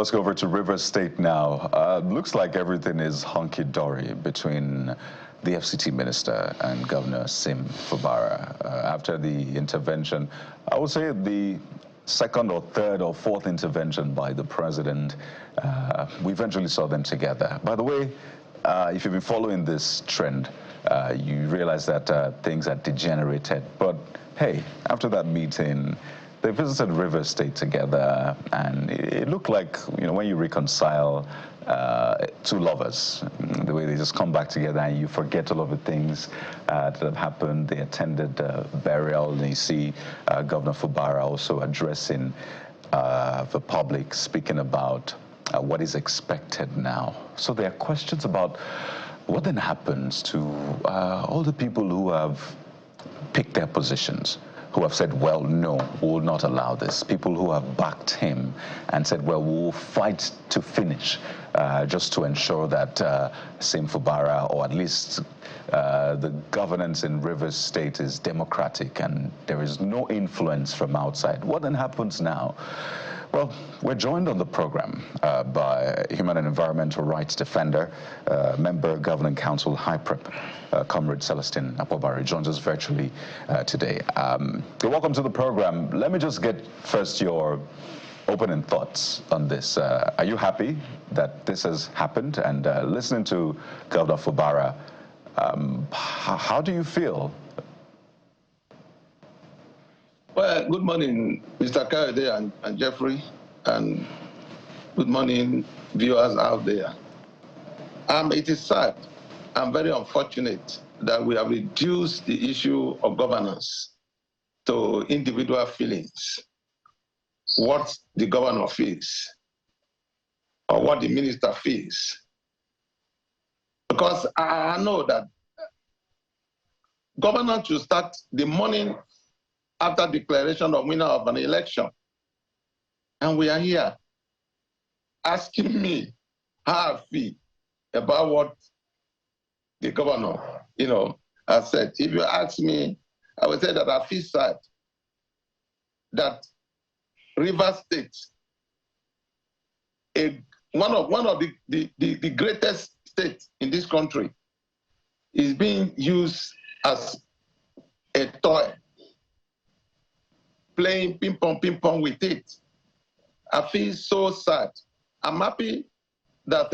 let's go over to Rivers State now. Looks like everything is hunky-dory between the FCT minister and Governor Wike-Fubara. After the intervention, I would say the second or third or fourth intervention by the president, we eventually saw them together. By the way, if you've been following this trend, you realize that things are degenerated. But hey, after that meeting, they visited Rivers State together, and it looked like, you know, when you reconcile two lovers, the way they just come back together and you forget all of the things that have happened. They attended burial, and you see Governor Fubara also addressing the public, speaking about what is expected now. So there are questions about what then happens to all the people who have picked their positions, who have said, well, no, we will not allow this. People who have backed him and said, well, we'll fight to finish just to ensure that Wike-Fubara, or at least the governance in Rivers State, is democratic and there is no influence from outside. What then happens now? Well, we're joined on the program by human and environmental rights defender, member Governing Council High Prep, Comrade Celestine Apobari, joins us virtually today. Welcome to the program. Let me just get first your opening thoughts on this. Are you happy that this has happened? And listening to Governor Fubara, how do you feel? Well, good morning, Mr. Kayode and Jeffrey, and good morning, viewers out there. It is sad and very unfortunate that we have reduced the issue of governance to individual feelings, what the governor feels, or what the minister feels. Because I know that governance should start the morning after declaration of winner of an election. And we are here asking me how I feel about what the governor, has said. If you ask me, I would say that I feel sad that Rivers State, one of the greatest states in this country, is being used as a toy, playing ping pong with it. I feel so sad. I'm happy that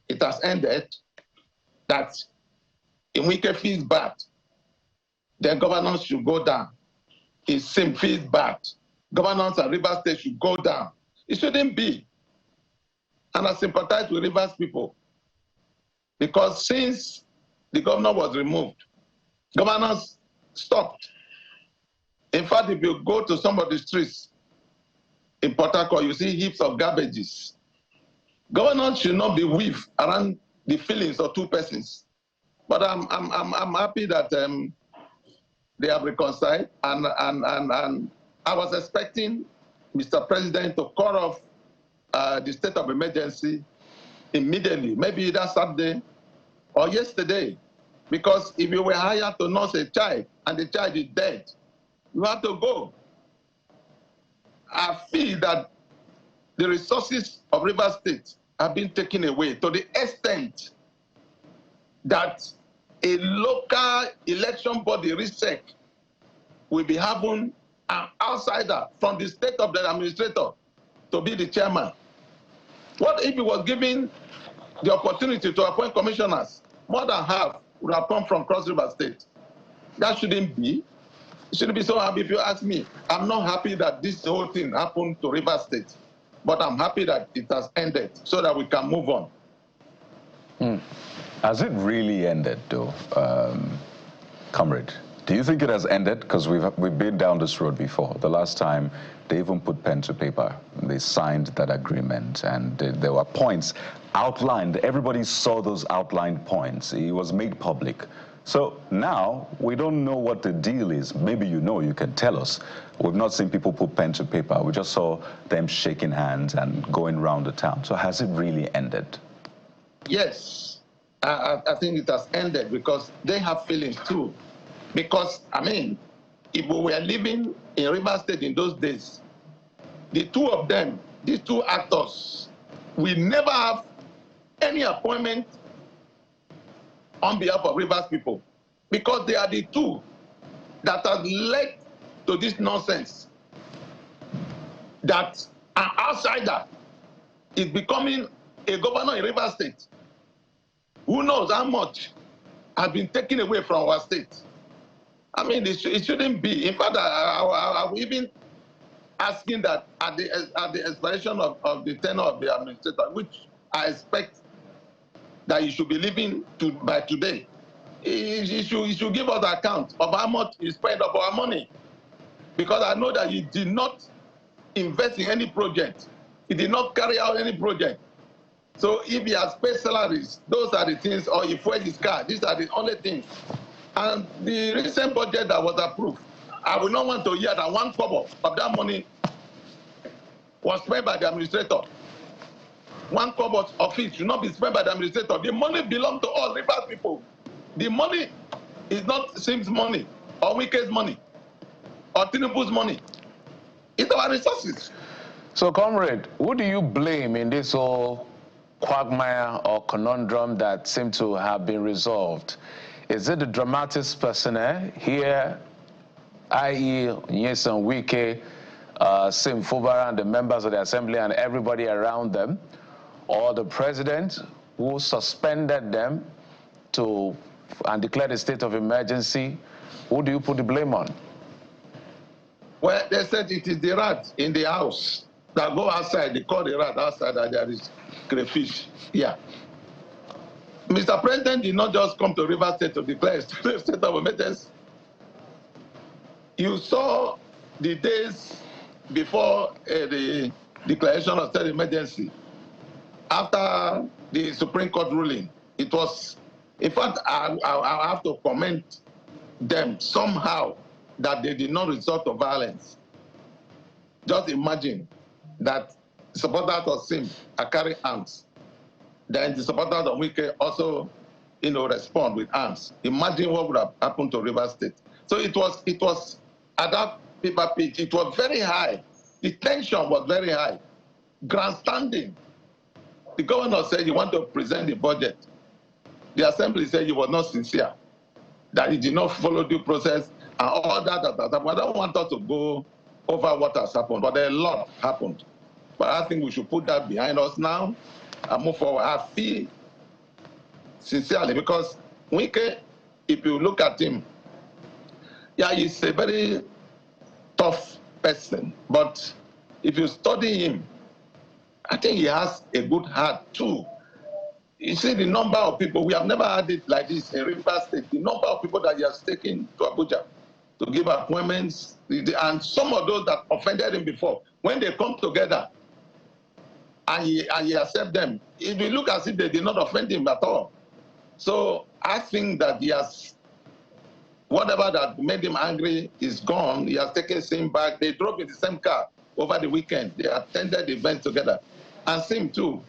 it has ended, that in Wike feels bad, then governance should go down. It feels bad. Governance at Rivers State should go down. It shouldn't be. And I sympathize with Rivers people, because since the governor was removed, governance stopped. In fact, if you go to some of the streets in Port Harcourt, you see heaps of garbages. Governance should not be weaved around the feelings of two persons. But I'm happy that they have reconciled, and I was expecting Mr. President to call off the state of emergency immediately, maybe that Saturday or yesterday, because if you were hired to nurse a child and the child is dead, you have to go. I feel that the resources of Rivers State have been taken away to the extent that a local election body, RISEC, will be having an outsider from the state of the administrator to be the chairman. What if he was given the opportunity to appoint commissioners? More than half would have come from Cross River State. That shouldn't be. It shouldn't be so happy. If you ask me, I'm not happy that this whole thing happened to Rivers State, but I'm happy that it has ended so that we can move on. Has it really ended, though, Comrade? Do you think it has ended? Because we've been down this road before. The last time, they even put pen to paper. They signed that agreement, and there were points outlined. Everybody saw those outlined points. It was made public. So now we don't know what the deal is. Maybe you can tell us. We've not seen people put pen to paper. We just saw them shaking hands and going around the town. So has it really ended? Yes, I think it has ended, because they have feelings too. Because, I mean, if we were living in Rivers State in those days, the two of them these two actors will never have any appointment on behalf of Rivers people, because they are the two that have led to this nonsense, that an outsider is becoming a governor in Rivers State. Who knows how much has been taken away from our state? I mean, it shouldn't be. In fact, I will even asking that at the expiration of the tenure of the administrator, which I expect that he should be leaving by today, he should give us account of how much he spent of our money, because I know that he did not invest in any project. He did not carry out any project. So if he has paid salaries, those are the things, or he fueled his car, these are the only things. And the recent budget that was approved, I will not want to hear that 1 kobo of that money was spent by the administrator. 1 kobo of it should not be spent by the administrator. The money belongs to all Rivers people. The money is not Sim's money, or Wike's money, or Tinubu's money. It's our resources. So, comrade, who do you blame in this whole quagmire or conundrum that seemed to have been resolved? Is it the dramatist personnel here, i.e. Nyesom Wike, Wike-Fubara, and the members of the assembly and everybody around them, or the president who suspended them and declared a state of emergency? Who do you put the blame on? Well, they said it is the rat in the house that go outside. They call the rat outside that there is crayfish here. Mr. President did not just come to Rivers State to declare a state of emergency. You saw the days before the declaration of state of emergency, after the Supreme Court ruling. It was, in fact, I have to commend them somehow that they did not resort to violence. Just imagine that supporters of Sim are carrying arms. Then the supporters of Wike also, respond with arms. Imagine what would have happened to Rivers State. So it was at that paper pitch, it was very high. The tension was very high. Grandstanding. The governor said he wanted to present the budget. The assembly said he was not sincere, that he did not follow due process, and all that. I don't want us to go over what has happened, but a lot happened. But I think we should put that behind us now and move forward. I feel sincerely, because Wike, if you look at him, yeah, he's a very tough person, but if you study him, I think he has a good heart too. You see the number of people, we have never had it like this in Rivers State, the number of people that he has taken to Abuja to give appointments, and some of those that offended him before, when they come together and he accept them, it will look as if they did not offend him at all. So I think that he has, whatever that made him angry is gone. He has taken Sim back. They drove in the same car over the weekend. They attended the event together. And Sim too,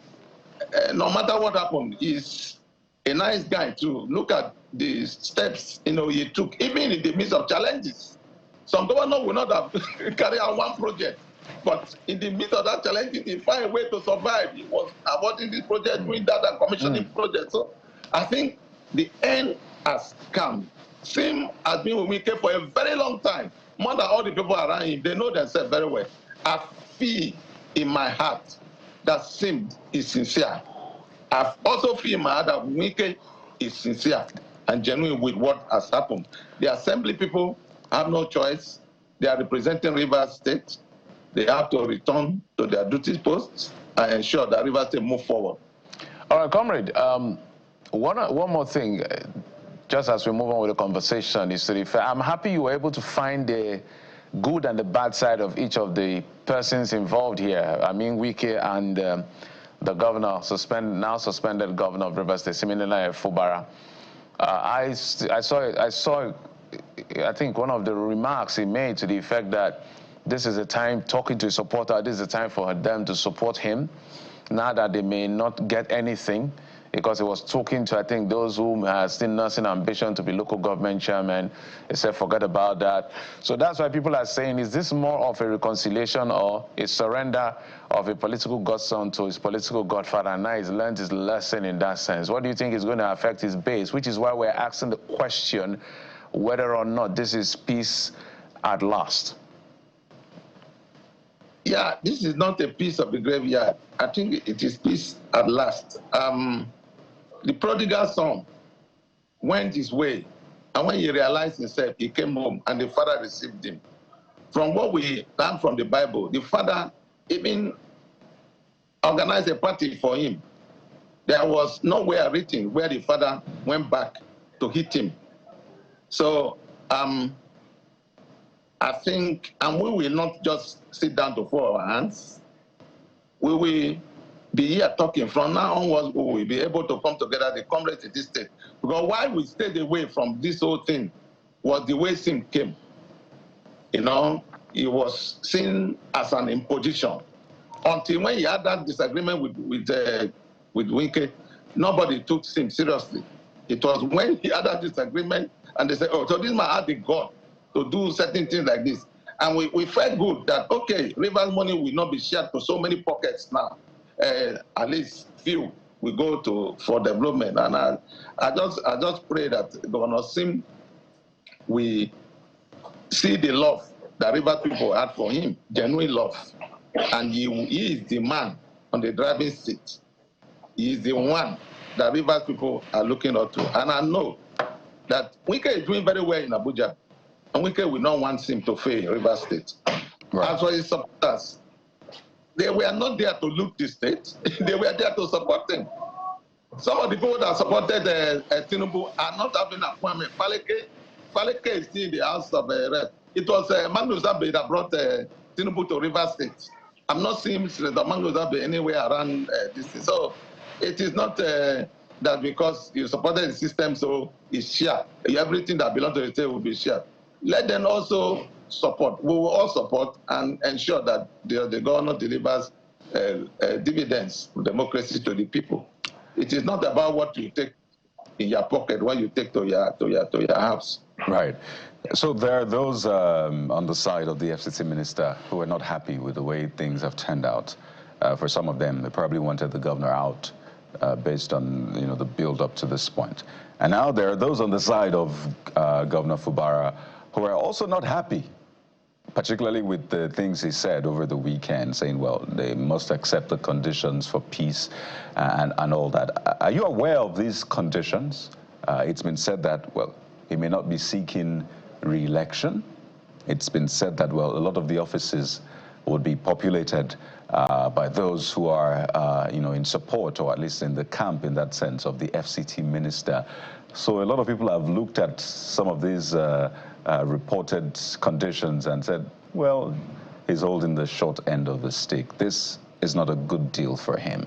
no matter what happened, he's a nice guy too. Look at the steps he took, even in the midst of challenges. Some governor will not have carried out one project, but in the midst of that challenge, he found a way to survive. He was aborting this project, doing that, and commissioning project. So I think the end has come. Sim has been with Wike for a very long time, more than all the people around him. They know themselves very well. I feel in my heart that Sim is sincere. I also feel in my heart that Wike is sincere and genuine with what has happened. The assembly people have no choice. They are representing Rivers State. They have to return to their duty posts and ensure that Rivers State move forward. All right, comrade, one more thing, just as we move on with the conversation, is to the fact, I'm happy you were able to find the good and the bad side of each of the persons involved here. I mean, Wike and the governor, now suspended governor of Rivers State, Wike-Fubara. I saw, I think one of the remarks he made to the effect that this is a time, talking to a supporter, this is a time for them to support him, now that they may not get anything because he was talking to, I think, those who are still nursing ambition to be local government chairman. He said, forget about that. So that's why people are saying, is this more of a reconciliation or a surrender of a political godson to his political godfather? And now he's learned his lesson in that sense. What do you think is going to affect his base? Which is why we're asking the question whether or not this is peace at last. Yeah, this is not a piece of the graveyard. I think it is peace at last. The prodigal son went his way, and when he realized himself, he came home, and the father received him. From what we learn from the Bible, the father even organized a party for him. There was nowhere written where the father went back to hit him. So I think, and we will not just sit down to fold our hands. We will be here talking. From now onwards, we will be able to come together, the comrades in this state. Because why we stayed away from this whole thing was the way Sim came. You know, it was seen as an imposition. Until when he had that disagreement with Wike, nobody took Sim seriously. It was when he had that disagreement and they said, oh, so this man had the God to do certain things like this. And we felt good that, okay, Rivers money will not be shared to so many pockets now. At least few will go to for development. And I just pray that Governor Sim will see the love that Rivers people had for him, genuine love. And he is the man on the driving seat. He is the one that Rivers people are looking up to. And I know that Wike is doing very well in Abuja. And Wike will not want him to fail in Rivers State. Right. As for his supporters, they were not there to loot the state. They were there to support him. Some of the people that supported Tinubu are not having an appointment. Faleke is still in the House of Rep. It was Magnus Abe that brought Tinubu to Rivers State. I'm not seeing Senator Magnus Abe anywhere around this thing. So it is not that because you supported the system, so it's shared. Everything that belongs to the state will be shared. Let them also support. We will all support and ensure that the government delivers dividends of democracy to the people. It is not about what you take in your pocket when you take to your house. Right. So there are those on the side of the FCT minister who are not happy with the way things have turned out. For some of them, they probably wanted the governor out based on the build up to this point. And now there are those on the side of Governor Fubara who are also not happy, particularly with the things he said over the weekend, saying, well, they must accept the conditions for peace and all that. Are you aware of these conditions? It's been said that, well, he may not be seeking re-election. It's been said that, well, a lot of the offices would be populated by those who are, in support, or at least in the camp, in that sense, of the FCT minister. So a lot of people have looked at some of these reported conditions and said, well, he's holding the short end of the stick. This is not a good deal for him.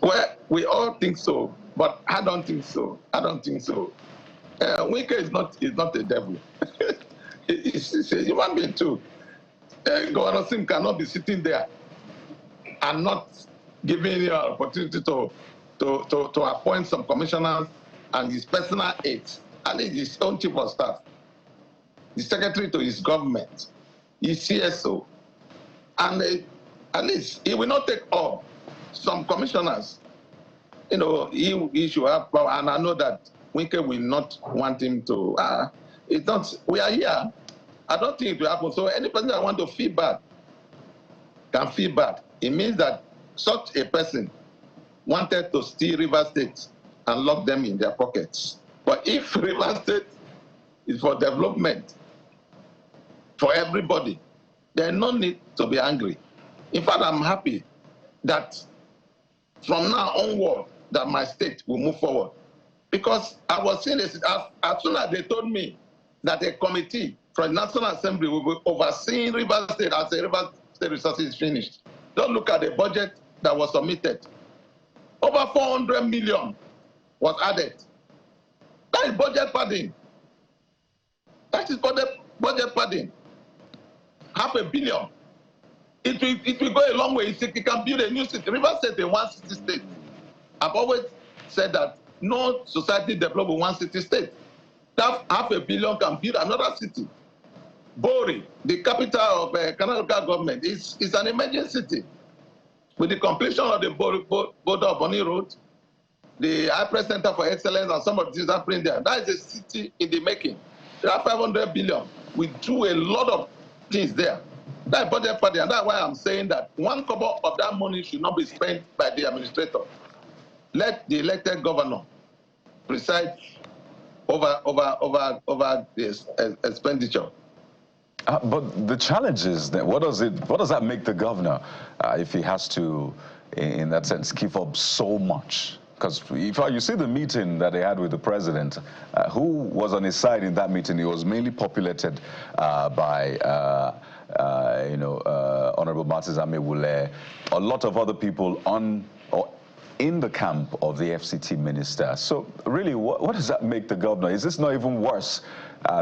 Well, we all think so, but I don't think so. I don't think so. Wike is not a devil. He's a human being too. Governor Sim cannot be sitting there and not giving you an opportunity to appoint some commissioners and his personal aides, at least his own chief of staff, the secretary to his government, his CSO, and at least he will not take up some commissioners. He should have power, and I know that Wike will not want him to. It's not. We are here. I don't think it will happen. So any person that want to feel bad can feel bad. It means that such a person wanted to steal Rivers State and lock them in their pockets. But if Rivers State is for development for everybody, there's no need to be angry. In fact, I'm happy that from now onward that my state will move forward. Because I was seeing this, as soon as they told me that a committee from the National Assembly will be overseeing Rivers State as the Rivers State resources is finished. Don't look at the budget that was submitted. Over 400 million was added. That is budget padding. That is budget padding. 500 million. it will go a long way. It can build a new city. Rivers State a one city state. I've always said that no society develop in one city state. That $500 billion can build another city. Bori, the capital of Canada local government, is an emerging city. With the completion of the border of Bonny Road, the High Center for Excellence, and some of the things happening there, that is a city in the making. There are $500 billion. We do a lot of things there. That budget party, and that's why I'm saying that one kobo of that money should not be spent by the administrator. Let the elected governor preside over this expenditure. But the challenge is that what does that make the governor if he has to, in that sense, give up so much? Because if you see the meeting that they had with the president, who was on his side in that meeting, it was mainly populated by Honorable Martins Amewule, a lot of other people on or in the camp of the FCT minister. So really, what does that make the governor? Is this not even worse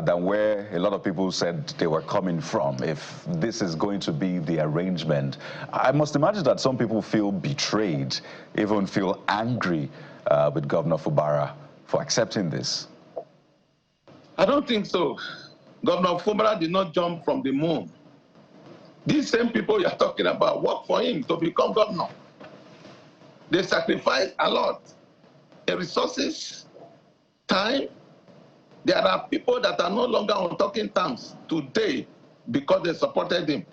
than where a lot of people said they were coming from, if this is going to be the arrangement? I must imagine that some people feel betrayed, even feel angry with Governor Fubara for accepting this. I don't think so. Governor Fubara did not jump from the moon. These same people you're talking about work for him to become governor. They sacrificed a lot. Resources, time. There are people that are no longer on talking terms today because they supported him.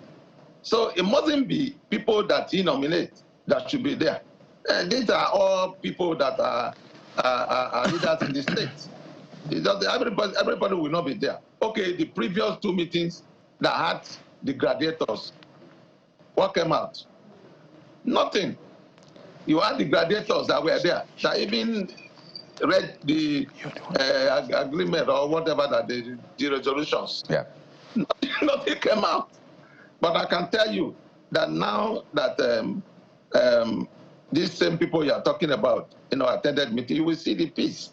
So it mustn't be people that he nominates that should be there. And these are all people that are leaders in the state. It's just everybody will not be there. Okay, the previous two meetings that had the gladiators, what came out? Nothing. You had the gladiators that were there, that even read the agreement or whatever, that the resolutions. Yeah. Nothing came out. But I can tell you that now that these same people you are talking about, attended meeting, you will see the peace.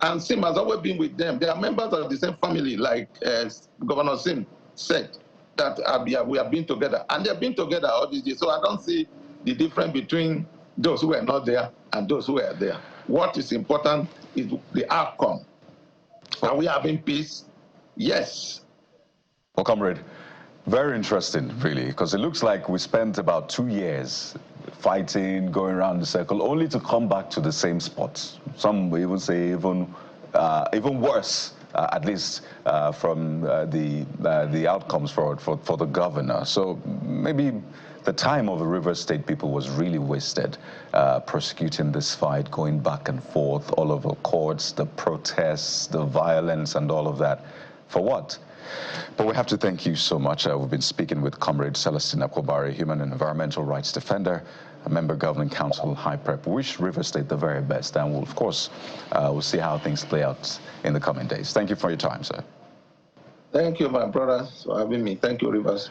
And Sim has always been with them. They are members of the same family, like Governor Sim said, that we have been together. And they have been together all these years. So I don't see the difference between those who were not there and those who were there. What is important is the outcome. Are we having peace? Yes. Well, comrade, very interesting, really, because it looks like we spent about 2 years fighting, going around the circle, only to come back to the same spots. Some will even say even worse, at least from the outcomes for the governor. So maybe the time of the Rivers State people was really wasted prosecuting this fight, going back and forth, all over courts, the protests, the violence, and all of that. For what? But we have to thank you so much. We've been speaking with Comrade Celestine Wike-Fubara, human and environmental rights defender, a member governing council, High Prep. Wish Rivers State the very best, and we'll, of course, we'll see how things play out in the coming days. Thank you for your time, sir. Thank you, my brother, for having me. Thank you, Rivers.